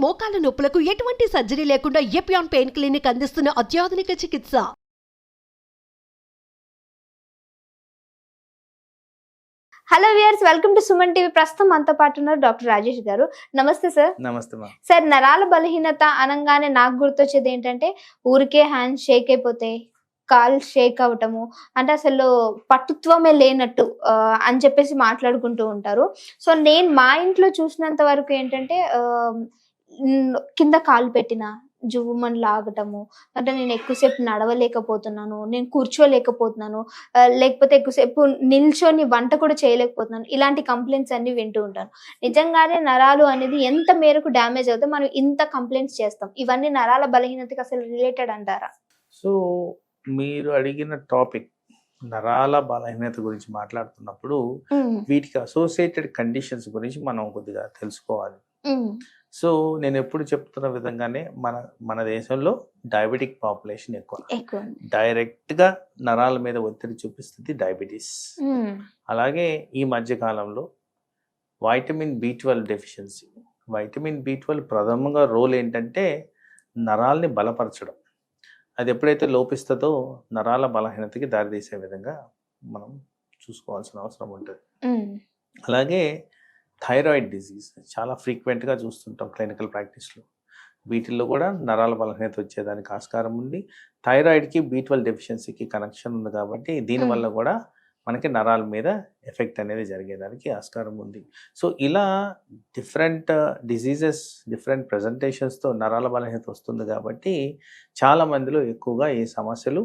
మోకాల నొప్పులకు ఎటువంటి సర్జరీ లేకుండా ఎపియాన్ పెయిన్ క్లినిక్ అందిస్తున్న అత్యాధునిక చికిత్స. Hello viewers, welcome to Suman TV. ప్రస్తుతం మనతో పాటు ఉన్నారు డాక్టర్ రాజేష్ గారు. నమస్తే సార్. నమస్తే మా. సార్, నరాల బలహీనత అనగానే నాకు గుర్తొచ్చేది ఏంటంటే ఊరికే హ్యాండ్ షేక్ అయిపోతాయి, కాల్ షేక్ అవటము, అంటే అసలు పట్టుత్వమే లేనట్టు అని చెప్పేసి మాట్లాడుకుంటూ ఉంటారు. సో నేను మా ఇంట్లో చూసినంత వరకు ఏంటంటే కింద కాలు పెట్టిన జువ్వుమని లాగటము, అంటే నేను ఎక్కువసేపు నడవలేకపోతున్నాను, నేను కూర్చోలేకపోతున్నాను, లేకపోతే ఎక్కువసేపు నిల్చొని వంట కూడా చేయలేకపోతున్నాను, ఇలాంటి కంప్లైంట్స్ అన్ని వింటూ ఉంటాను. నిజంగానే నరాలు అనేది ఎంత మేరకు డ్యామేజ్ అవుతే మనం ఇంత కంప్లైంట్స్ చేస్తాం? ఇవన్నీ నరాల బలహీనతకి అసలు రిలేటెడ్ అంటారా? సో మీరు అడిగిన టాపిక్ నరాల బలహీనత గురించి మాట్లాడుతున్నప్పుడు వీటికి అసోసియేటెడ్ కండిషన్స్ గురించి మనం కొద్దిగా తెలుసుకోవాలి. సో నేను ఎప్పుడు చెప్తున్న విధంగానే మన దేశంలో డయాబెటిక్ పాపులేషన్ ఎక్కువ. డైరెక్ట్ గా నరాల మీద ఒత్తిడి చూపిస్తుంది డయాబెటీస్. అలాగే ఈ మధ్య కాలంలో vitamin B12 deficiency. Vitamin B12 ప్రథమంగా రోల్ ఏంటంటే నరాల్ని బలపరచడం. అది ఎప్పుడైతే లోపిస్తుందో నరాల బలహీనతకి దారితీసే విధంగా మనం చూసుకోవాల్సిన అవసరం ఉంటుంది. అలాగే థైరాయిడ్ డిజీజ్ చాలా ఫ్రీక్వెంట్గా చూస్తుంటాం క్లినికల్ ప్రాక్టీస్లో. వీటిల్లో కూడా నరాల బలహీనత వచ్చేదానికి ఆస్కారం ఉంది. థైరాయిడ్కి B12 డెఫిషియన్సీకి కనెక్షన్ ఉంది కాబట్టి దీనివల్ల కూడా మనకి నరాల మీద ఎఫెక్ట్ అనేది జరిగేదానికి ఆస్కారం ఉంది. సో ఇలా డిఫరెంట్ డిజీజెస్, డిఫరెంట్ ప్రజెంటేషన్స్తో నరాల బలహీనత వస్తుంది కాబట్టి చాలా మందిలో ఎక్కువగా ఈ సమస్యలు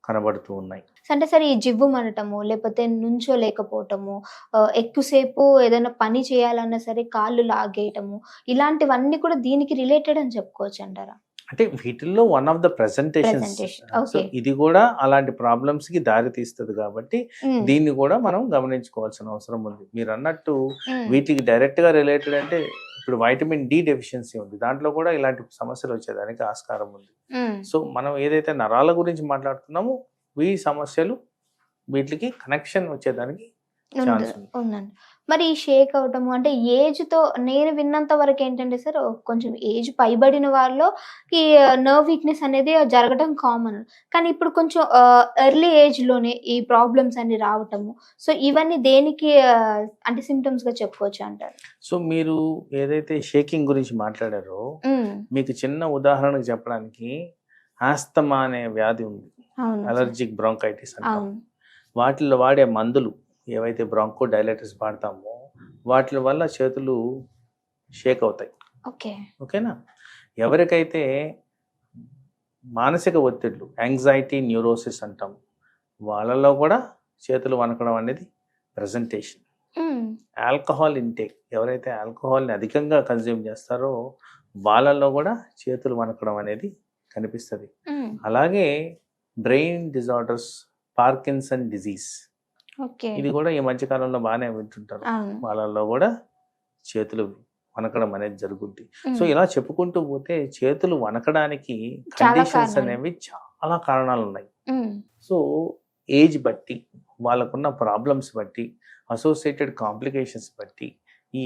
కనబడుతూ ఉన్నాయి. అంటే సరే, ఈ జివ్వు మనటము, లేకపోతే నుంచోలేకపోవటము, ఎక్కువసేపు ఏదైనా పని చేయాలన్నా సరే కాళ్ళు లాగేయటము, ఇలాంటివన్నీ కూడా దీనికి రిలేటెడ్ అని చెప్పుకోవచ్చు అంటారా? అంటే వీటిల్లో వన్ ఆఫ్ ద ప్రెజెంటేషన్స్. ఇది కూడా అలాంటి ప్రాబ్లమ్స్ కి దారి తీస్తుంది కాబట్టి దీన్ని కూడా మనం గమనించుకోవాల్సిన అవసరం ఉంది. మీరు అన్నట్టు వీటికి డైరెక్ట్ గా రిలేటెడ్ అంటే ఇప్పుడు వైటమిన్ D డెఫిషియన్సీ ఉంది, దాంట్లో కూడా ఇలాంటి సమస్యలు వచ్చేదానికి ఆస్కారం ఉంది. సో మనం ఏదైతే నరాల గురించి మాట్లాడుతున్నామో ఈ సమస్యలు వీటికి కనెక్షన్ వచ్చేదానికి ఉందండి. మరి ఈ షేక్ అవటము అంటే ఏజ్ తో నేను విన్నంత వరకు ఏంటంటే సార్, కొంచెం ఏజ్ పైబడిన వాళ్ళలో ఈ నర్వ్ వీక్నెస్ అనేది జరగడం కామన్. కానీ ఇప్పుడు కొంచెం ఎర్లీ ఏజ్ లోనే ఈ ప్రాబ్లమ్స్ అన్ని రావటము, సో ఇవన్నీ దేనికి అంటే సిమ్టమ్స్ గా చెప్పుకోవచ్చు అంటారు? సో మీరు ఏదైతే షేకింగ్ గురించి మాట్లాడారో మీకు చిన్న ఉదాహరణకు చెప్పడానికి, ఆస్తమా అనే వ్యాధి ఉంది, అలర్జిక్ బ్రాంకైటిస్ అంటాం. వాటిల్లో వాడే మందులు ఏవైతే బ్రాంకో డైలైటర్స్ వాడతామో వాటి వల్ల చేతులు షేక్ అవుతాయి. ఓకేనా? ఎవరికైతే మానసిక ఒత్తిళ్లు, యాంగ్జైటీ న్యూరోసిస్ అంటాం, వాళ్ళలో కూడా చేతులు వణకడం అనేది ప్రెజెంటేషన్. ఆల్కహాల్ ఇంటేక్, ఎవరైతే ఆల్కహాల్ని అధికంగా కన్జ్యూమ్ చేస్తారో వాళ్ళల్లో కూడా చేతులు వణకడం అనేది కనిపిస్తుంది. అలాగే బ్రెయిన్ డిజార్డర్స్, పార్కిన్సన్ డిజీజ్, ఇది కూడా ఈ మధ్య కాలంలో బాగానే వింటుంటారు, వాళ్ళల్లో కూడా చేతులు వణకడం అనేది జరుగుద్ది. సో ఇలా చెప్పుకుంటూ పోతే చేతులు వణకడానికి కండిషన్స్ అనేవి చాలా కారణాలు ఉన్నాయి. సో ఏజ్ బట్టి, వాళ్ళకున్న ప్రాబ్లమ్స్ బట్టి, అసోసియేటెడ్ కాంప్లికేషన్స్ బట్టి ఈ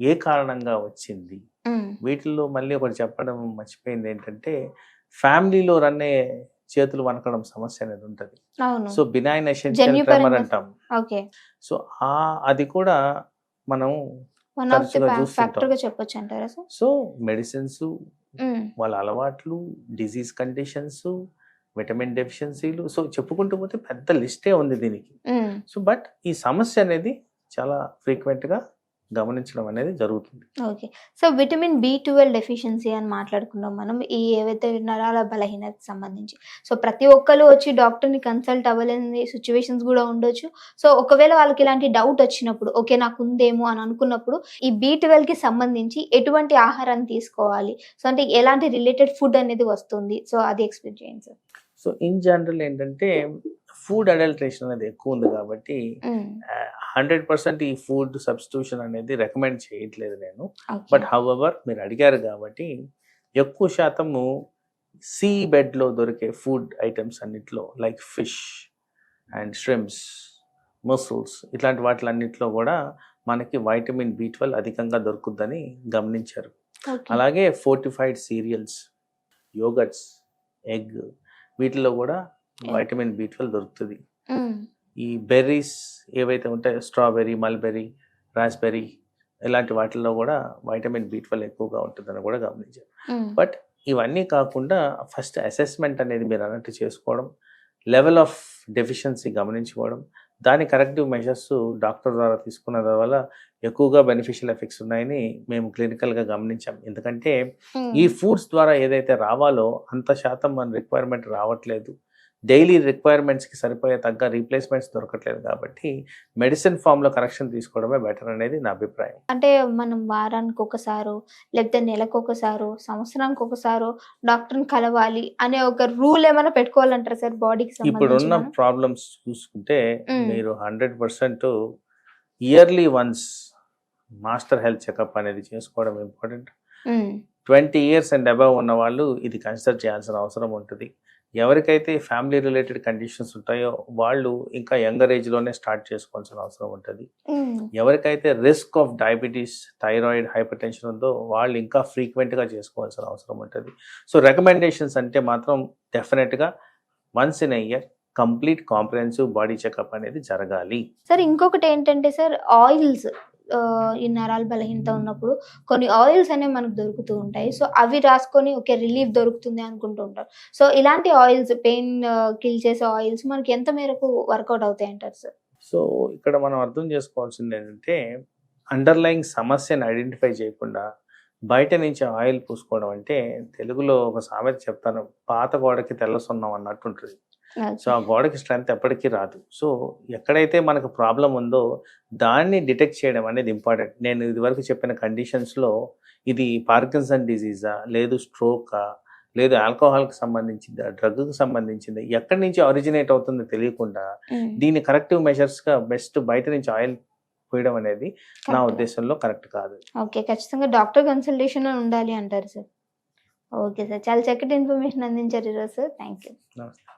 ఏ కారణంగా వచ్చింది. వీటిల్లో మళ్ళీ ఒకటి చెప్పడం మర్చిపోయింది ఏంటంటే, ఫ్యామిలీలో రన్నే చేతులు వణకడం సమస్య అనేది ఉంటుంది. సో బినైన్ ఎసెన్షియల్ ట్రెమర్ అంటాం. సో అది కూడా మనం తరచుగా చూస్తుంటాం. సో మెడిసిన్స్, వాళ్ళ అలవాట్లు, డిజీజ్ కండిషన్స్, విటమిన్ డెఫిషియన్సీలు, సో చెప్పుకుంటూ పోతే పెద్ద లిస్టే ఉంది దీనికి. సో బట్ ఈ సమస్య అనేది చాలా ఫ్రీక్వెంట్ గా గమనించడం అనేది జరుగుతుంది. Okay. So vitamin B12 deficiency అని మాట్లాడుకున్నాం మనం, ఈ ఏవైతే నరాల బలహీనతకు సంబంధించి. సో ప్రతి ఒక్కరు వచ్చి డాక్టర్ని కన్సల్ట్ అవ్వలేని సిచ్యువేషన్స్ కూడా ఉండొచ్చు. సో ఒకవేళ వాళ్ళకి ఇలాంటి డౌట్ వచ్చినప్పుడు, ఓకే నాకు ఉందేమో అని అనుకున్నప్పుడు ఈ B12 కి సంబంధించి ఎటువంటి ఆహారాన్ని తీసుకోవాలి, సో అంటే ఎలాంటి రిలేటెడ్ ఫుడ్ అనేది వస్తుంది, సో అది ఎక్స్ప్లెయిన్ చేయండి సార్. సో ఇన్ జనరల్ ఏంటంటే ఫుడ్ అడల్ట్రేషన్ అనేది ఎక్కువ ఉంది కాబట్టి 100% ఈ ఫుడ్ సబ్స్టిట్యూషన్ అనేది రికమెండ్ చేయట్లేదు నేను. బట్ హౌఎవర్ మీరు అడిగారు కాబట్టి ఎక్కువ శాతము సీ బెడ్లో దొరికే ఫుడ్ ఐటమ్స్ అన్నిట్లో like fish and shrimps, muscles, ఇట్లాంటి వాటిలన్నింటిలో కూడా మనకి వైటమిన్ B12 అధికంగా దొరుకుద్దని గమనించారు. ఓకే. అలాగే ఫోర్టిఫైడ్ సీరియల్స్, యోగట్స్, ఎగ్, వీటిలో కూడా వైటమిన్ B12 దొరుకుతుంది. ఈ బెర్రీస్ ఏవైతే ఉంటాయో, స్ట్రాబెర్రీ, మల్బెర్రీ, రాస్బెర్రీ, ఇలాంటి వాటిల్లో కూడా వైటమిన్ B12 ఎక్కువగా ఉంటుందని కూడా గమనించారు. బట్ ఇవన్నీ కాకుండా ఫస్ట్ అసెస్మెంట్ అనేది మీరు అన్నట్టు చేసుకోవడం, లెవెల్ ఆఫ్ డెఫిషియన్సీ గమనించుకోవడం, దాని కరెక్టివ్ మెజర్స్ డాక్టర్ ద్వారా తీసుకున్న వల్ల ఎక్కువగా బెనిఫిషియల్ ఎఫెక్ట్స్ ఉన్నాయని మేము క్లినికల్గా గమనించాం. ఎందుకంటే ఈ ఫుడ్స్ ద్వారా ఏదైతే రావాలో అంత శాతం మన రిక్వైర్మెంట్ రావట్లేదు. డైలీ రిక్వైర్మెంట్స్కి సరిపోయే తగ్గ రీప్లేస్మెంట్స్ దొరకట్లేదు. కాబట్టి మెడిసిన్ ఫామ్లో కరెక్షన్ తీసుకోవడమే బెటర్ అనేది నా అభిప్రాయం. అంటే మనం వారానికి ఒకసారో లేకపోతే నెలకు ఒకసారో సంవత్సరానికి ఒకసారో డాక్టర్ని కలవాలి అనే ఒక రూల్ ఏమైనా పెట్టుకోవాలంటారా సార్ బాడీకి ఇప్పుడున్న సంబంధించి? ప్రాబ్లమ్స్ చూసుకుంటే మ్మ్. మీరు 100% yearly once master health checkup అనేది చేసుకోవడం ఇంపార్టెంట్. 20 years అండ్ అబవ్ ఉన్న వాళ్ళు ఇది కన్సిడర్ చేయాల్సిన అవసరం ఉంటుంది. ఎవరికైతే ఫ్యామిలీ రిలేటెడ్ కండిషన్స్ ఉంటాయో వాళ్ళు ఇంకా యంగర్ ఏజ్లోనే స్టార్ట్ చేసుకోవాల్సిన అవసరం ఉంటుంది. ఎవరికైతే risk of diabetes, thyroid, hyper tension ఉందో వాళ్ళు ఇంకా ఫ్రీక్వెంట్గా చేసుకోవాల్సిన అవసరం ఉంటుంది. సో రికమెండేషన్స్ అంటే మాత్రం డెఫినెట్గా once in year complete comprehensive body checkup అనేది జరగాలి. సార్ ఇంకొకటి ఏంటంటే సార్ ఆయిల్స్, ఈ నరాల బలహీనత ఉన్నప్పుడు కొన్ని ఆయిల్స్ అనేవి మనకు దొరుకుతూ ఉంటాయి. సో అవి రాసుకొని ఓకే రిలీఫ్ దొరుకుతుంది అనుకుంటూ ఉంటారు. సో ఇలాంటి ఆయిల్స్, పెయిన్ కిల్ చేసే ఆయిల్స్ మనకి ఎంత మేరకు వర్కౌట్ అవుతాయి అంటారు సార్? సో ఇక్కడ మనం అర్థం చేసుకోవాల్సింది ఏంటంటే అండర్లయింగ్ సమస్యను ఐడెంటిఫై చేయకుండా బయట నుంచి ఆయిల్ పూసుకోవడం అంటే, తెలుగులో ఒక సామెత చెప్తాను, పాత గోడకి తెల్ల సున్నం అన్నట్టు ఉంటుంది. సో ఆ గోడకి స్ట్రెంత్ ఎప్పటికీ రాదు. సో ఎక్కడైతే మనకు ప్రాబ్లం ఉందో దాన్ని డిటెక్ట్ చేయడం అనేది ఇంపార్టెంట్. నేను ఇదివరకు చెప్పిన కండిషన్స్లో ఇది పార్కిన్సన్ డిజీజా, లేదు స్ట్రోకా, లేదు ఆల్కహాల్కి సంబంధించిందా, డ్రగ్కి సంబంధించిందా, ఎక్కడి నుంచి ఆరిజినేట్ అవుతుందో తెలియకుండా దీని కరెక్టివ్ మెజర్స్గా బెస్ట్ బయట నుంచి ఆయిల్ పోయడం అనేది నా ఉద్దేశంలో కరెక్ట్ కాదు. ఓకే, ఖచ్చితంగా డాక్టర్ కన్సల్టేషన్ ఉండాలి అంటారు సార్. ఓకే సార్, చాలా చక్కటి ఇన్ఫర్మేషన్ అందించారు ఈరోజు సార్. Thank you. నమస్తే.